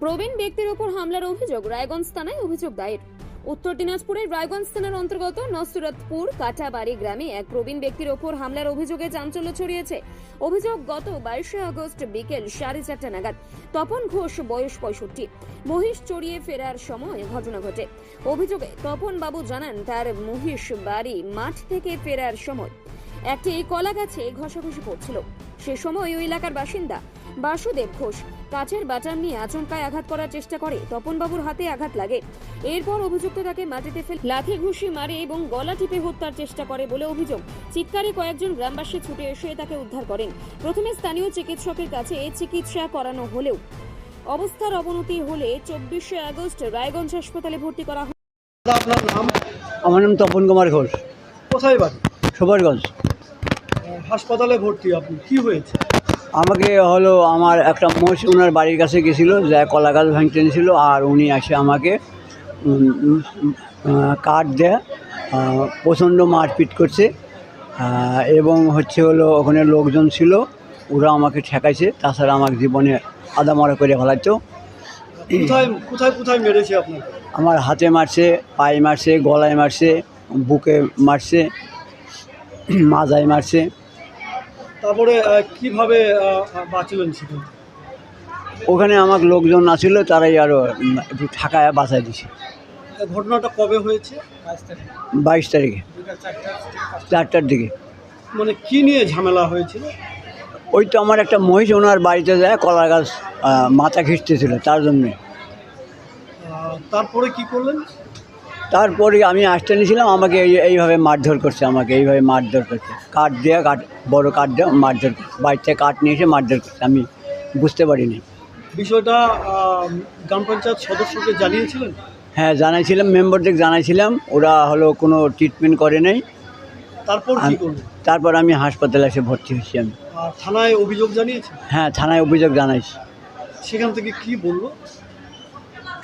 প্রবীণ ব্যক্তির উপর হামলার অভিযোগ রায়গঞ্জ থানায় অভিযোগ দায়ের। উত্তর দিনাজপুরের রায়গঞ্জ থানার অন্তর্গত নসরতপুর কাটাবাড়ি গ্রামে এক প্রবীণ ব্যক্তির ওপর হামলার অভিযোগে চাঞ্চল্য ছড়িয়েছে। অভিযোগ, গত 22 আগস্ট বিকেল 4:30 নাগাদ তপন ঘোষ, বয়স 65, মহিষ চড়িয়ে ফেরার সময় ঘটনা ঘটে। অভিযোগে তপন বাবু জানান, তার মহিষ বাড়ি মাঠ থেকে ফেরার সময় একটি কলা গাছে ঘষাঘষি করছিল। সে সময় ওই এলাকার বাসিন্দা বাসুদেব ঘোষ কাঠের বাটাম নিয়ে আচমকায় আঘাত করার চেষ্টা করে। তপন বাবুর হাতে আঘাত লাগে। এরপর অভিযুক্ত তাকে মাটিতে ফেলে লাথি ঘুষি মারে এবং গলা টিপে হত্যার চেষ্টা করে বলে অভিযোগ। চিৎকারে কয়েকজন গ্রামবাসী ছুটে এসে তাকে উদ্ধার করেন। প্রথমে স্থানীয় চিকিৎসকের কাছে চিকিৎসা করানো হলেও অবস্থার অবনতি হলে 24 আগস্ট রায়গঞ্জ হাসপাতালে ভর্তি করা হয়। আপনার নাম? আমার নাম তপন কুমার ঘোষ, কোথায় বাড়ি? সুপারগঞ্জ। হাসপাতালে ভর্তি, আপনি কি হয়েছে? আমাকে হলো আমার একটা মোষ ওনার বাড়ির কাছে গেছিলো, যা কলা গাছ ভাঙতে এনেছিল, আর উনি এসে আমাকে কাঠ দেয়া প্রচণ্ড মারপিট করছে এবং হলো ওখানে লোকজন ছিল, ওরা আমাকে ঠেকাইছে। তাছাড়া আমার জীবনে আদামরা করে ফেলাইতো। কোথায় কোথায় কোথায় মেরেছে আপনাকে? আমার হাতে মারছে, পায়ে মারছে, গলায় মারছে, বুকে মারছে, মাজায় মারছে। তারপরে কিভাবে বাঁচলেন সেখানে? ওখানে আমার লোকজন আছিল, তারাই আরও একটু ঠাকায় বাঁচাই দিছে। ঘটনাটা কবে হয়েছে? 22 তারিখে 4টার দিকে। মানে কি নিয়ে ঝামেলা হয়েছিল? ওই তো আমার একটা মহিষ ওনার বাড়িতে যায় কলা গাছ মাথা খিঁচতেছিল, তার জন্যে। তারপরে কি করলেন? তারপরে আমি আসতে নিয়েছিলাম, আমাকে এইভাবে মারধর করছে, আমাকে এইভাবে মারধর করছে, কাঠ দেওয়া, বড় কাঠ দেওয়া মারধর করছে। বাড়িতে কাঠ নিয়ে এসে মারধর করছে, আমি বুঝতে পারিনি। বিষয়টা গ্রাম পঞ্চায়েত সদস্যকে জানিয়েছিলেন? হ্যাঁ, জানাইছিলাম, মেম্বারদের জানাইছিলাম, ওরা কোনো ট্রিটমেন্ট করে নাই। তারপর কি করলেন? তারপর আমি হাসপাতালে এসে ভর্তি হয়েছি। আমি থানায় অভিযোগ জানিয়েছি? হ্যাঁ, থানায় অভিযোগ জানাইছি। সেখান থেকে কি বললো?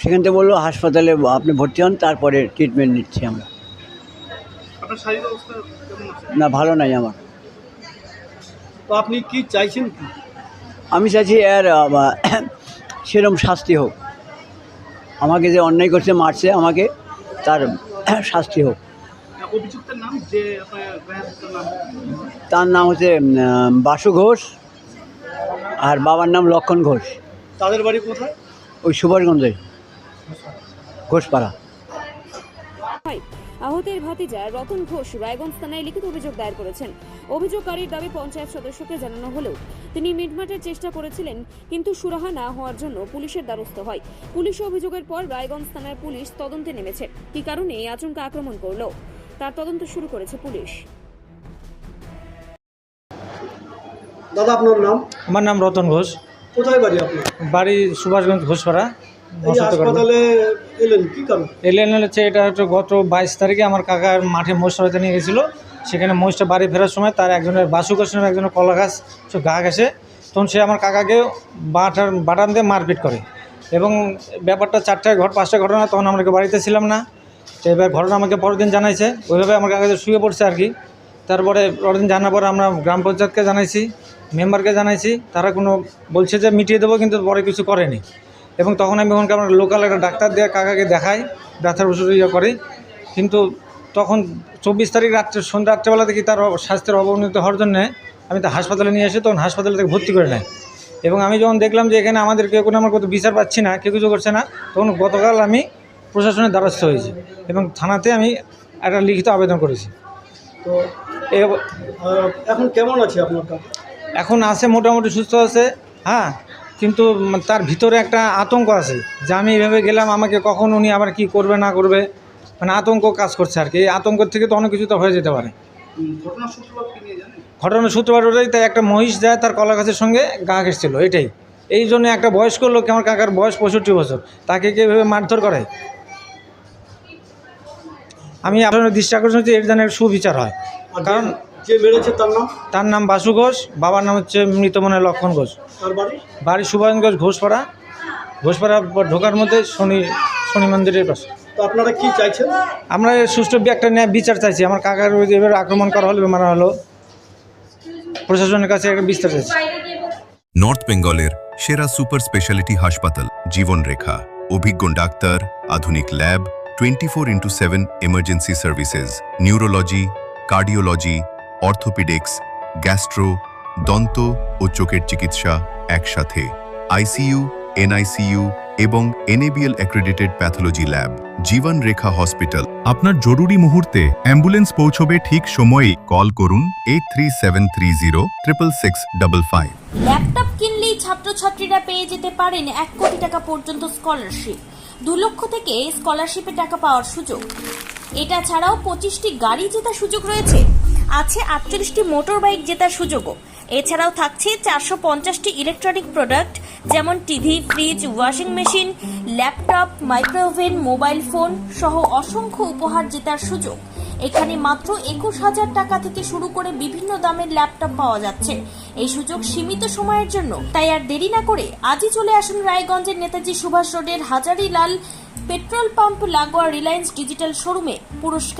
সেখান থেকে বললো হাসপাতালে আপনি ভর্তি হন, তারপরে ট্রিটমেন্ট নিচ্ছি আমরা। আপনার শারীরিক অবস্থা কেমন আছে? না, ভালো নাই আমার। তো আপনি কি চাইছেন কি? আমি চাইছি এর সেরকম শাস্তি হোক। আমাকে যে অন্যায় করছে, মারছে আমাকে, তার শাস্তি হোক। অভিযুক্তের নাম? যে তার নাম হচ্ছে বাসু ঘোষ, আর বাবার নাম লক্ষণ ঘোষ। তাদের বাড়ি কোথায়? ওই সুপারগঞ্জে, ঘোষপাড়া। আহতের ভাতিজা রতন ঘোষ রায়গঞ্জ থানায় লিখিত অভিযোগ দায়ের করেছেন। অভিযোগকারীর দাবি, পঞ্চায়েত সদস্যকে জানানো হলেও তিনি মিটমাটের চেষ্টা করেছিলেন, কিন্তু সুরাহা না হওয়ার জন্য পুলিশের দ্বারস্থ হয়। পুলিশ অভিযোগের পর রায়গঞ্জ থানার পুলিশ তদন্তে নেমেছে। কি কারণে এই আচমকা আক্রমণ করলো, তার তদন্ত শুরু করেছে পুলিশ। দাদা, আপনার নাম? আমার নাম রতন ঘোষ। কোথায় বাড়ি আপনার? বাড়ি সুভাষগঞ্জ, ঘোষপাড়া। হাসপাতালে এলেন কি কারণে? এলেন হচ্ছে, এটা হচ্ছে গত 22 তারিখে আমার কাকার মাঠে মহিষ চড়াতে নিয়ে গেছিলো। সেখানে মহিষটা বাড়ি ফেরার সময় তার একজনের বাসু গাছ নামে একজনের কলা গাছ গা ঘেঁষে, তখন সে আমার কাকাকে বাটাম দিয়ে মারপিট করে। এবং ব্যাপারটা 4টায় 5টায় ঘটনা, তখন আমরা বাড়িতে ছিলাম না। তো এবার ঘটনা আমাকে পরের দিন জানাইছে, ওইভাবে আমার কাকাকে শুয়ে পড়ছে আর কি। তারপরে পরের দিন জানার পরে আমরা গ্রাম পঞ্চায়েতকে জানাইছি, মেম্বারকে জানাইছি, তারা বলছে যে মিটিয়ে দেবো, কিন্তু পরে কিছু করেনি। এবং তখন আমি আমরা লোকাল একটা ডাক্তার দিয়ে কাকাকে দেখাই, ব্যথার ওষুধ করি। কিন্তু তখন 24 তারিখ সন্ধ্যা 8টাবেলা দেখি তার স্বাস্থ্যের অবনতি হওয়ার জন্যে আমি তো হাসপাতালে নিয়ে এসে তখন হাসপাতালে থেকে ভর্তি করে নেয়। এবং আমি যখন দেখলাম যে এখানে আমাদের কেউ আমার কত বিচার পাচ্ছি না, কেউ কিছু করছে না, তখন গতকাল আমি প্রশাসনের দ্বারস্থ হয়েছি এবং থানাতে আমি একটা লিখিত আবেদন করেছি। তো এখন কেমন আছে আপনার কাকা? এখন আছে, মোটামুটি সুস্থ আছে। হ্যাঁ, কিন্তু তার ভিতরে একটা আতঙ্ক আছে যে আমি এইভাবে গেলাম, আমাকে কখন উনি আবার কি করবে না করবে, আতঙ্ক কাজ করছে আর কি। এই আতঙ্কের থেকে তো অনেক কিছু তো হয়ে যেতে পারে। ঘটনার সূত্রপাত ওটাই, তাই একটা মহিষ যায় তার কলা গাছের সঙ্গে গা ঘেঁষছিল, এটাই। এই জন্য একটা বয়স্ক লোক, আমার কাকার বয়স 65 বছর, তাকে কীভাবে মারধর করে। আমি আপনার দৃষ্টি আকর্ষণ হচ্ছে, এর যেন সুবিচার হয়। কারণ যে মেরেছে তার নাম বাসু ঘোষ, বাবার নাম হচ্ছে মৃত মনে লক্ষণ ঘোষ। বাড়ি সুভাষগঞ্জ, ঘোষপাড়া। ঢোকার মধ্যে শনি মন্দিরের পাশে। তো আপনারা কি চাইছেন? আমরা সুষ্ঠু একটা ন্যায় বিচার চাইছি। আমার কাকার এভাবে আক্রমণ করা হলো, মারা হলো, প্রশাসনের কাছে একটা বিচার চাইছি। নর্থ বেঙ্গলের সেরা সুপার স্পেশালিটি হাসপাতাল জীবন রেখা, অভিজ্ঞ ডাক্তার, আধুনিক lab, 24/7 emergency services, neurology, cardiology, orthopaedics, gastro, দন্ত ও চোখের চিকিৎসা একসাথে, আইসিইউ, এনআইসিইউ এবং এনএবিএল অ্যাক্রেডিটেড প্যাথোলজি ল্যাব, জীবন রেখা হসপিটাল। আপনার জরুরি মুহূর্তে অ্যাম্বুলেন্স পৌঁছবে ঠিক সময়েই। কল করুন 8373066655। ল্যাপটপ কিনলেই ছাত্রছাত্রীরা পেয়ে যেতে পারেন 1 কোটি টাকা পর্যন্ত স্কলারশিপ। 2 লক্ষ থেকে স্কলারশিপে টাকা পাওয়ার সুযোগ। এটা ছাড়াও 25টি গাড়ি জেতার সুযোগ রয়েছে। আছে 48টি মোটর বাইক জেতার সুযোগও। এছাড়াও থাকছে 450টি ইলেকট্রনিক প্রোডাক্ট যেমন TV, fridge, washing machine, laptop, micro oven, mobile phone সহ অসংখ্য উপহার জেতার সুযোগ। এখানে মাত্র 21,000 টাকা থেকে শুরু করে বিভিন্ন দামের ল্যাপটপ পাওয়া যাচ্ছে। এই সুযোগ সীমিত সময়ের জন্য, তাই আর দেরি না করে আজই চলে আসুন রায়গঞ্জের নেতাজি সুভাষ রোডের হাজারীলাল পেট্রোল পাম্প লাগোয়া রিলায়েন্স ডিজিটাল শোরুমে। পুরস্কার